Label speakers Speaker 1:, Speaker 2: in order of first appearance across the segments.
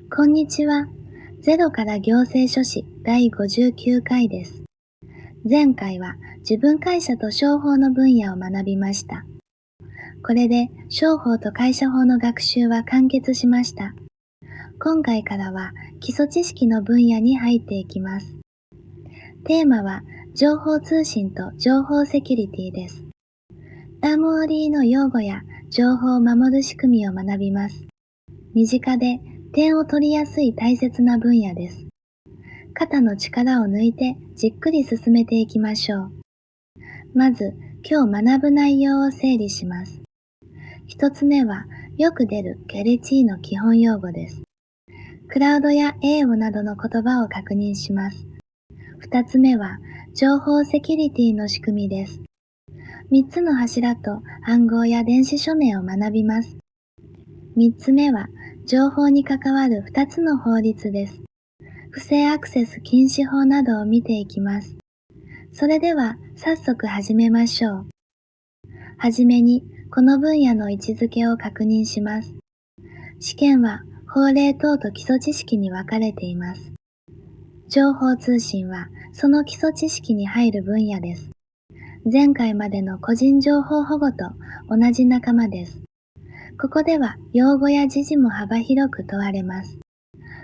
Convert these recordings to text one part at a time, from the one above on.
Speaker 1: こんにちは。ゼロから行政書士第59回です。前回は自分会社と商法の分野を学びました。これで商法と会社法の学習は完結しました。今回からは基礎知識の分野に入っていきます。テーマは情報通信と情報セキュリティです。MOD の用語や情報を守る仕組みを学びます。身近で点を取りやすい大切な分野です。肩の力を抜いてじっくり進めていきましょう。まず、今日学ぶ内容を整理します。一つ目は、よく出るケレチーの基本用語です。クラウドや AO などの言葉を確認します。二つ目は、情報セキュリティの仕組みです。三つの柱と暗号や電子署名を学びます。三つ目は、情報に関わる二つの法律です。不正アクセス禁止法などを見ていきます。それでは早速始めましょう。はじめにこの分野の位置づけを確認します。試験は法令等と基礎知識に分かれています。情報通信はその基礎知識に入る分野です。前回までの個人情報保護と同じ仲間です。ここでは用語や時事も幅広く問われます。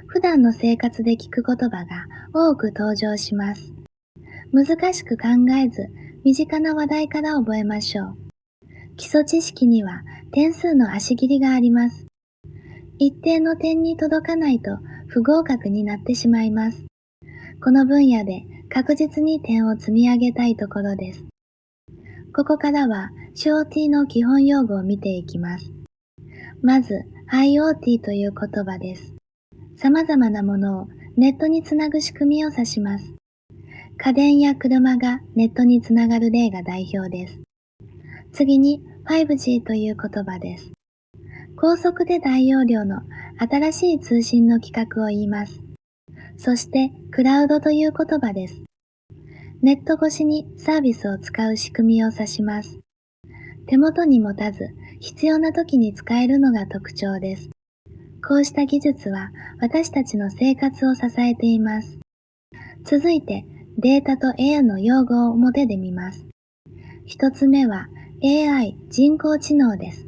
Speaker 1: 普段の生活で聞く言葉が多く登場します。難しく考えず、身近な話題から覚えましょう。基礎知識には点数の足切りがあります。一定の点に届かないと不合格になってしまいます。この分野で確実に点を積み上げたいところです。ここからは COT の基本用語を見ていきます。まず IoT という言葉です。様々なものをネットにつなぐ仕組みを指します。家電や車がネットにつながる例が代表です。次に 5G という言葉です。高速で大容量の新しい通信の規格を言います。そしてクラウドという言葉です。ネット越しにサービスを使う仕組みを指します。手元に持たず必要な時に使えるのが特徴です。こうした技術は私たちの生活を支えています。続いてデータと AI の用語を表で見ます。一つ目は AI 人工知能です。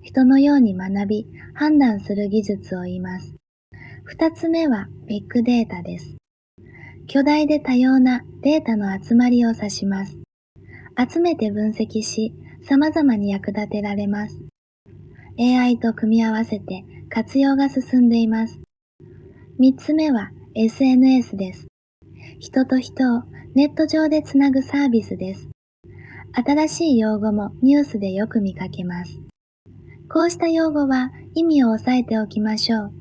Speaker 1: 人のように学び、判断する技術を言います。二つ目はビッグデータです。巨大で多様なデータの集まりを指します。集めて分析し、様々に役立てられます。AI と組み合わせて活用が進んでいます。三つ目は SNS です。人と人をネット上でつなぐサービスです。新しい用語もニュースでよく見かけます。こうした用語は意味を押さえておきましょう。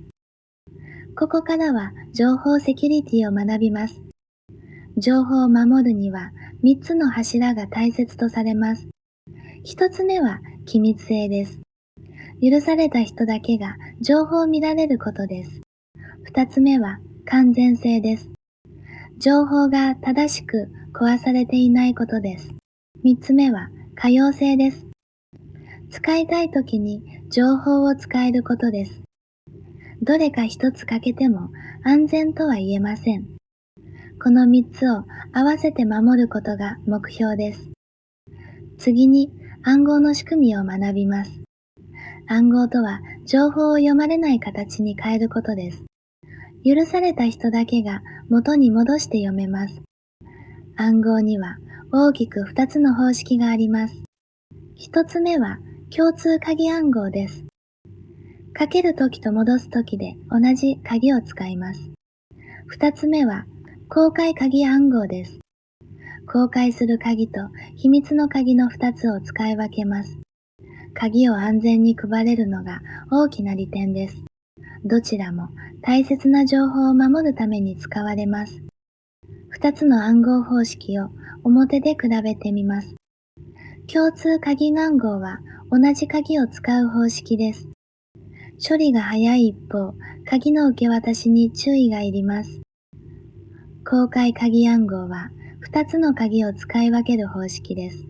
Speaker 1: ここからは情報セキュリティを学びます。情報を守るには3つの柱が大切とされます。1つ目は機密性です。許された人だけが情報を見られることです。2つ目は完全性です。情報が正しく壊されていないことです。3つ目は可用性です。使いたいときに情報を使えることです。どれか一つ欠けても安全とは言えません。この3つを合わせて守ることが目標です。次に暗号の仕組みを学びます。暗号とは情報を読まれない形に変えることです。許された人だけが元に戻して読めます。暗号には大きく2つの方式があります。1つ目は共通鍵暗号です。かけるときと戻すときで同じ鍵を使います。2つ目は公開鍵暗号です。公開する鍵と秘密の鍵の2つを使い分けます。鍵を安全に配れるのが大きな利点です。どちらも大切な情報を守るために使われます。2つの暗号方式を表で比べてみます。共通鍵暗号は同じ鍵を使う方式です。処理が早い一方、鍵の受け渡しに注意がいります。公開鍵暗号は2つの鍵を使い分ける方式です。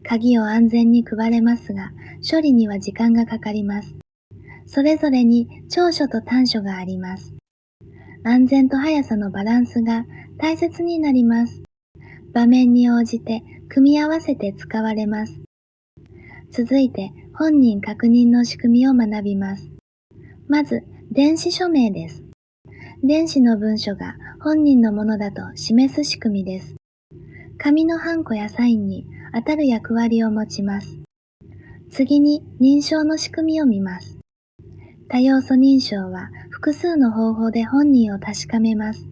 Speaker 1: 鍵を安全に配れますが、処理には時間がかかります。それぞれに長所と短所があります。安全と速さのバランスが大切になります。場面に応じて組み合わせて使われます。続いて本人確認の仕組みを学びます。まず、電子署名です。電子の文書が本人のものだと示す仕組みです。紙のハンコやサインに当たる役割を持ちます。次に認証の仕組みを見ます。多要素認証は複数の方法で本人を確かめます。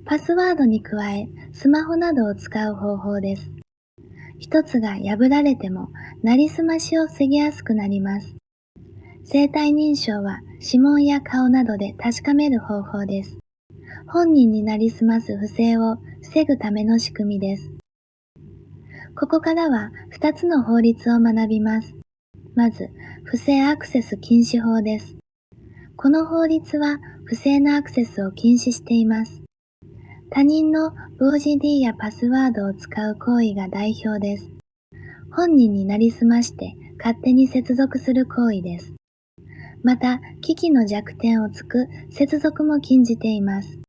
Speaker 1: パスワードに加え、スマホなどを使う方法です。一つが破られても、なりすましを防ぎやすくなります。生体認証は指紋や顔などで確かめる方法です。本人になりすます不正を防ぐための仕組みです。ここからは2つの法律を学びます。まず、不正アクセス禁止法です。この法律は不正なアクセスを禁止しています。他人のOGD やパスワードを使う行為が代表です。本人になりすまして勝手に接続する行為です。また、機器の弱点を突く接続も禁じています。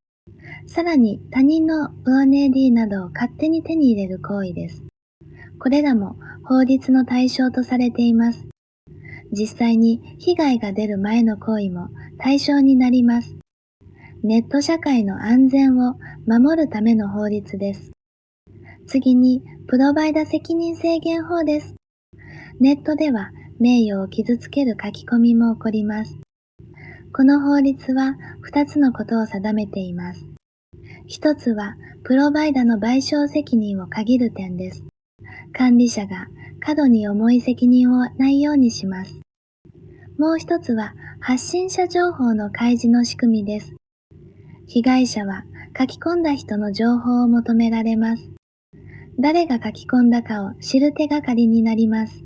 Speaker 1: さらに、他人の ONAD などを勝手に手に入れる行為です。これらも法律の対象とされています。実際に被害が出る前の行為も対象になります。ネット社会の安全を守るための法律です。次に、プロバイダ責任制限法です。ネットでは名誉を傷つける書き込みも起こります。この法律は2つのことを定めています。一つは、プロバイダの賠償責任を限る点です。管理者が過度に重い責任を負わないようにします。もう一つは、発信者情報の開示の仕組みです。被害者は書き込んだ人の情報を求められます。誰が書き込んだかを知る手がかりになります。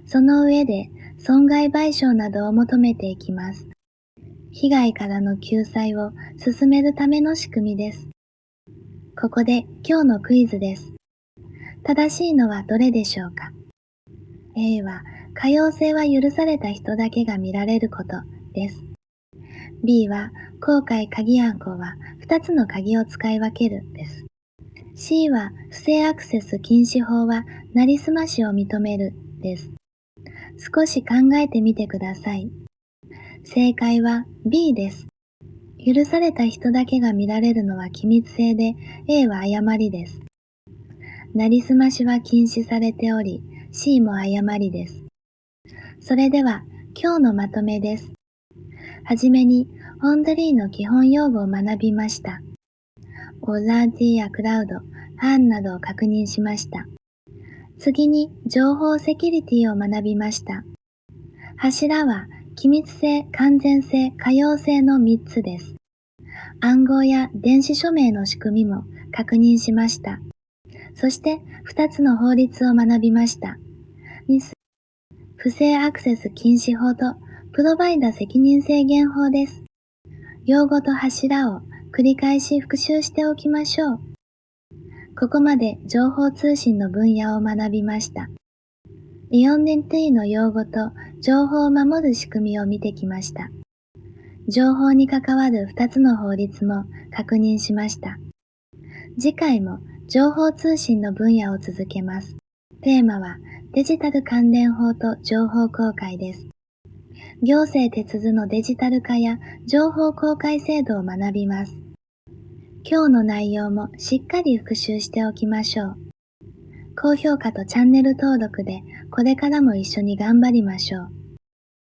Speaker 1: その上で損害賠償などを求めていきます。被害からの救済を進めるための仕組みです。ここで今日のクイズです。正しいのはどれでしょうか？ A は、可用性は許された人だけが見られることです。B は、公開鍵暗号は2つの鍵を使い分けるです。C は、不正アクセス禁止法はなりすましを認めるです。少し考えてみてください。正解は B です。許された人だけが見られるのは機密性で A は誤りです。なりすましは禁止されており C も誤りです。それでは今日のまとめです。はじめにオンドリーの基本用語を学びました。オザーティやクラウド、ハンなどを確認しました。次に情報セキュリティを学びました。柱は機密性、完全性、可用性の3つです。暗号や電子署名の仕組みも確認しました。そして2つの法律を学びました。不正アクセス禁止法とプロバイダ責任制限法です。用語と柱を繰り返し復習しておきましょう。ここまで情報通信の分野を学びました。イオンデンティの用語と情報を守る仕組みを見てきました。情報に関わる2つの法律も確認しました。次回も情報通信の分野を続けます。テーマはデジタル関連法と情報公開です。行政手続のデジタル化や情報公開制度を学びます。今日の内容もしっかり復習しておきましょう。高評価とチャンネル登録でこれからも一緒に頑張りましょう。